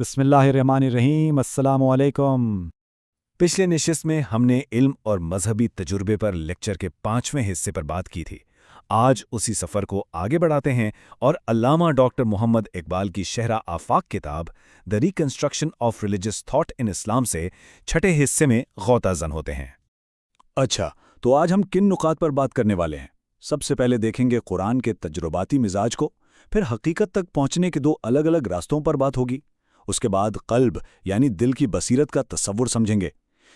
बिस्मिल्लाहिर्रहमानिर्रहीम। अस्सलामु अलैकुम। पिछले नशिस्त में हमने इल्म और मजहबी तजुर्बे पर लेक्चर के 5वें हिस्से पर बात की थी। आज उसी सफ़र को आगे बढ़ाते हैं और अल्लामा डॉक्टर मोहम्मद इकबाल की शहरा आफाक किताब the reconstruction of religious thought in Islam से छठे हिस्से में गौताज़न होते हैं। अच्छा, तो आज हम किन नुकात पर बात करने वाले हैं? सबसे पहले देखेंगे कुरान के तजुर्बाती मिजाज को, फिर हकीकत तक पहुंचने के दो अलग अलग रास्तों पर बात होगी। उसके बाद कल्ब यानी दिल की बसीरत का तसव्वुर समझेंगे।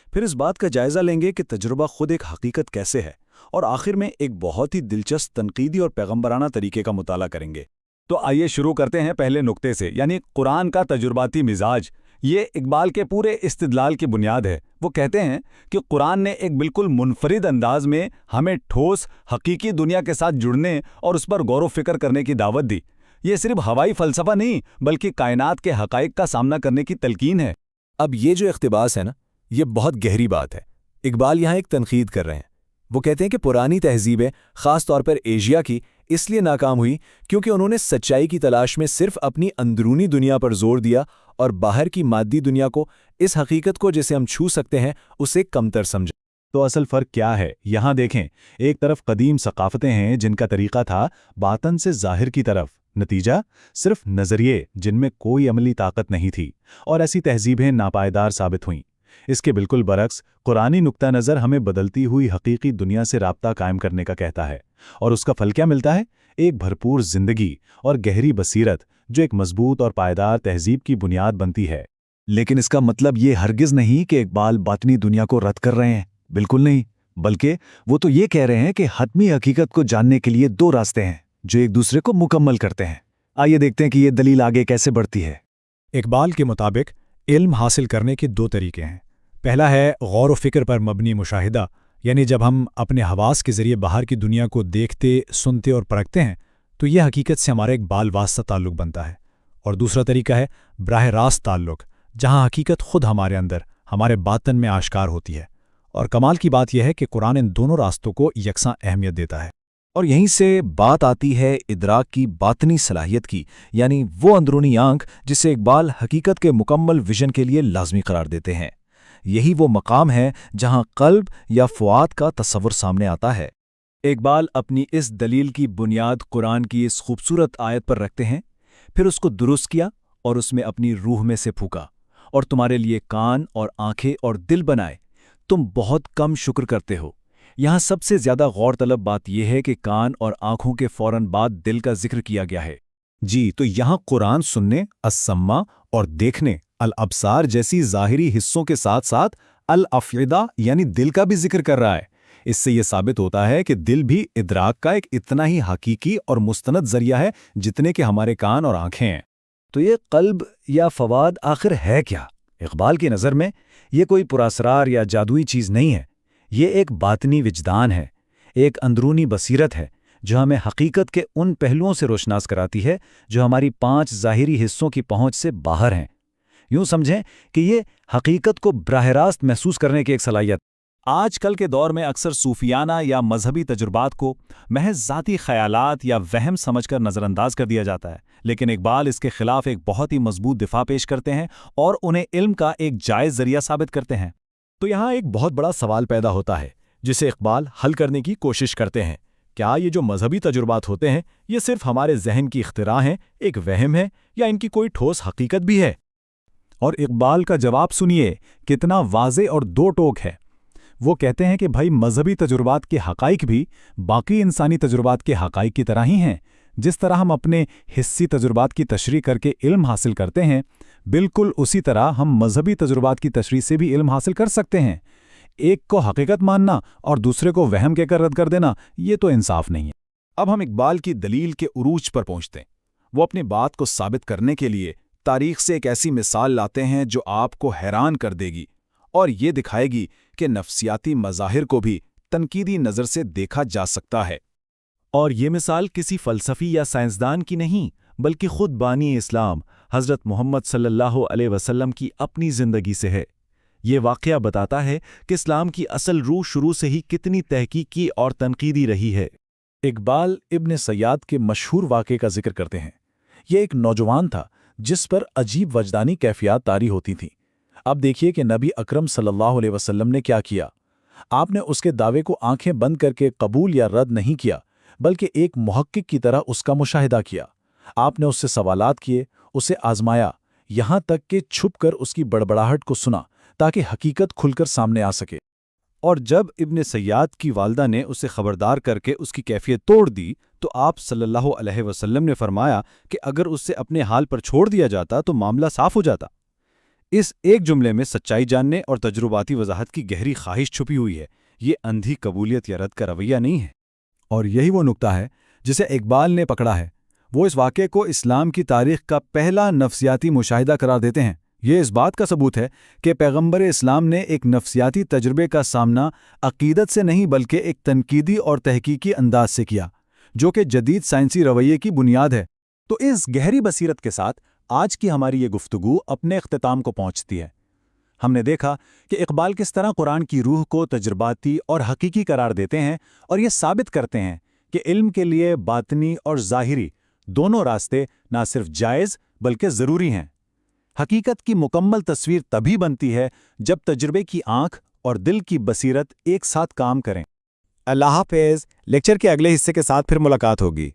फिर इस बात का जायजा लेंगे कि तजुर्बा खुद एक हकीकत कैसे है, और आखिर में एक बहुत ही दिलचस्प तनकीदी और पैगंबराना तरीके का मुताला करेंगे। तो आइए शुरू करते हैं पहले नुक्ते से, यानी कुरान का तजुर्बाती मिजाज। ये इकबाल के पूरे इस्तिदलाल की बुनियाद है। वो कहते हैं कि कुरान ने एक बिल्कुल मुनफरिद अंदाज में हमें ठोस हकीकी दुनिया के साथ जुड़ने और उस पर गौर व फिक्र करने की दावत दी। ये सिर्फ हवाई फलसफा नहीं, बल्कि कायनात के हकाइक का सामना करने की तलकीन है। अब ये जो इख्तिबास है ना, ये बहुत गहरी बात है। इकबाल यहाँ एक तनकीद कर रहे हैं। वो कहते हैं कि पुरानी तहजीबें, ख़ास तौर पर एशिया की, इसलिए नाकाम हुई क्योंकि उन्होंने सच्चाई की तलाश में सिर्फ अपनी अंदरूनी दुनिया पर जोर दिया और बाहर की मादी दुनिया को, इस हकीकत को जिसे हम छू सकते हैं, उसे कमतर समझा। तो असल फ़र्क क्या है? यहाँ देखें, एक तरफ कदीम सकाफ़तें हैं जिनका तरीक़ा था बातन से ज़ाहिर की तरफ, नतीजा सिर्फ नज़रिए जिनमें कोई अमली ताकत नहीं थी, और ऐसी तहजीबें नापायदार साबित हुईं। इसके बिल्कुल बरक्स कुरानी नुक्ता नज़र हमें बदलती हुई हकीकी दुनिया से राब्ता कायम करने का कहता है, और उसका फल क्या मिलता है? एक भरपूर जिंदगी और गहरी बसीरत जो एक मजबूत और पायदार तहजीब की बुनियाद बनती है। लेकिन इसका मतलब ये हरगिज़ नहीं कि इकबाल बातनी दुनिया को रद्द कर रहे हैं, बिल्कुल नहीं। बल्कि वो तो ये कह रहे हैं कि हतमी हकीकत को जानने के लिए दो रास्ते हैं जो एक दूसरे को मुकम्मल करते हैं। आइए देखते हैं कि ये दलील आगे कैसे बढ़ती है। इकबाल के मुताबिक इल्म हासिल करने के दो तरीके हैं। पहला है गौर व फिक्र पर मबनी मुशाहिदा, यानी जब हम अपने हवास के ज़रिए बाहर की दुनिया को देखते, सुनते और परखते हैं तो यह हकीकत से हमारा एक बाल वास्ता ताल्लुक़ बनता है। और दूसरा तरीका है बराह रास्त ताल्लुक़, जहाँ हकीकत खुद हमारे अंदर, हमारे बातन में आश्कार होती है। और कमाल की बात यह है कि कुरान इन दोनों रास्तों को यकसां अहमियत देता है। और यहीं से बात आती है इदराक की बातनी सलाहियत की, यानी वो अंदरूनी आंख जिसे इकबाल हकीकत के मुकम्मल विजन के लिए लाजमी करार देते हैं। यही वो मकाम है जहां कल्ब या फ़ुआद का तसव्वुर सामने आता है। इकबाल अपनी इस दलील की बुनियाद कुरान की इस खूबसूरत आयत पर रखते हैं, फिर उसको दुरुस्त किया और उसमें अपनी रूह में से फूका, और तुम्हारे लिए कान और आंखें और दिल बनाए, तुम बहुत कम शुक्र करते हो। यहाँ सबसे ज्यादा गौरतलब बात यह है कि कान और आंखों के फौरन बाद दिल का जिक्र किया गया है। जी, तो यहाँ कुरान सुनने, अस्सम्मा और देखने, अल अब्सार जैसी ज़ाहिरी हिस्सों के साथ साथ अल अफ़ीदा यानी दिल का भी जिक्र कर रहा है। इससे यह साबित होता है कि दिल भी इदराक का एक इतना ही हकीकी और मुस्तनद जरिया है जितने कि हमारे कान और आंखें हैं। तो ये कल्ब या फवाद आखिर है क्या? इकबाल की नज़र में ये कोई पुरासरार या जादुई चीज़ नहीं है। ये एक बातनी विजदान है, एक अंदरूनी बसीरत है जो हमें हकीकत के उन पहलुओं से रोशनास कराती है जो हमारी 5 ज़ाहिरी हिस्सों की पहुंच से बाहर हैं। यूं समझें कि ये हकीकत को बराह रास्त महसूस करने की एक सलाहियत। आजकल के दौर में अक्सर सूफियाना या मजहबी तजुर्बात को महज ज़ाती ख़यालात या वहम समझकर नज़रअंदाज कर दिया जाता है, लेकिन इकबाल इसके खिलाफ एक बहुत ही मजबूत दिफा पेश करते हैं और उन्हें इल्म का एक जायज़ ज़रिया साबित करते हैं। तो यहाँ एक बहुत बड़ा सवाल पैदा होता है जिसे इकबाल हल करने की कोशिश करते हैं। क्या ये जो मजहबी तजुर्बात होते हैं ये सिर्फ हमारे जहन की इख्तिरा हैं, एक वहम है, या इनकी कोई ठोस हकीकत भी है? और इकबाल का जवाब सुनिए, कितना वाज़े और दो टोक है। वो कहते हैं कि भाई, मजहबी तजुर्बात के हकाइक भी बाकी इंसानी तजुर्बात के हकाइक की तरह ही हैं। जिस तरह हम अपने हिस्सी तजुर्बात की तशरीह करके इल्म हासिल करते हैं, बिल्कुल उसी तरह हम मजहबी तजुर्बात की तशरीह से भी इल्म हासिल कर सकते हैं। एक को हकीकत मानना और दूसरे को वहम कहकर रद्द कर देना, ये तो इंसाफ नहीं है। अब हम इकबाल की दलील के उरूज पर पहुंचते हैं। वो अपनी बात को साबित करने के लिए तारीख से एक ऐसी मिसाल लाते हैं जो आपको हैरान कर देगी और ये दिखाएगी कि नफ्सियाती मज़ाहिर को भी तनकीदी नज़र से देखा जा सकता है। और ये मिसाल किसी फ़लसफ़ी या साइंसदान की नहीं, बल्कि खुद बानी इस्लाम हज़रत मोहम्मद सल्लल्लाहु अलैहि वसल्लम की अपनी ज़िंदगी से है। ये वाक़या बताता है कि इस्लाम की असल रूह शुरू से ही कितनी तहकीकी और तनकीदी रही है। इकबाल इब्न सय्याद के मशहूर वाक़े का जिक्र करते हैं। यह एक नौजवान था جس پر عجیب وجدانی کیفیات طاری ہوتی تھیں۔ اب دیکھیے کہ نبی اکرم صلی اللہ علیہ وسلم نے کیا کیا۔ آپ نے اس کے دعوے کو آنکھیں بند کر کے قبول یا رد نہیں کیا، بلکہ ایک محقق کی طرح اس کا مشاہدہ کیا۔ آپ نے اس سے سوالات کیے، اسے آزمایا، یہاں تک کہ چھپ کر اس کی بڑبڑاہٹ کو سنا تاکہ حقیقت کھل کر سامنے آ سکے۔ اور جب ابن سیاد کی والدہ نے اسے خبردار کر کے اس کی کیفیت توڑ دی تو آپ صلی اللہ علیہ وسلم نے فرمایا کہ اگر اس سے اپنے حال پر چھوڑ دیا جاتا تو معاملہ صاف ہو جاتا۔ اس ایک جملے میں سچائی جاننے اور تجرباتی وضاحت کی گہری خواہش چھپی ہوئی ہے۔ یہ اندھی قبولیت یا رد کا رویہ نہیں ہے۔ اور یہی وہ نقطہ ہے جسے اقبال نے پکڑا ہے۔ وہ اس واقعے کو اسلام کی تاریخ کا پہلا نفسیاتی مشاہدہ قرار دیتے ہیں۔ یہ اس بات کا ثبوت ہے کہ پیغمبر اسلام نے ایک نفسیاتی تجربے کا سامنا عقیدت سے نہیں بلکہ ایک تنقیدی اور تحقیقی انداز سے کیا، جو کہ جدید سائنسی رویے کی بنیاد ہے۔ تو اس گہری بصیرت کے ساتھ آج کی ہماری یہ گفتگو اپنے اختتام کو پہنچتی ہے۔ ہم نے دیکھا کہ اقبال کس طرح قرآن کی روح کو تجرباتی اور حقیقی قرار دیتے ہیں اور یہ ثابت کرتے ہیں کہ علم کے لیے باطنی اور ظاہری دونوں راستے نہ صرف جائز بلکہ ضروری ہیں۔ حقیقت کی مکمل تصویر تبھی بنتی ہے جب تجربے کی آنکھ اور دل کی بصیرت ایک ساتھ کام کریں۔ اللہ حافظ۔ لیکچر کے اگلے حصے کے ساتھ پھر ملاقات ہوگی۔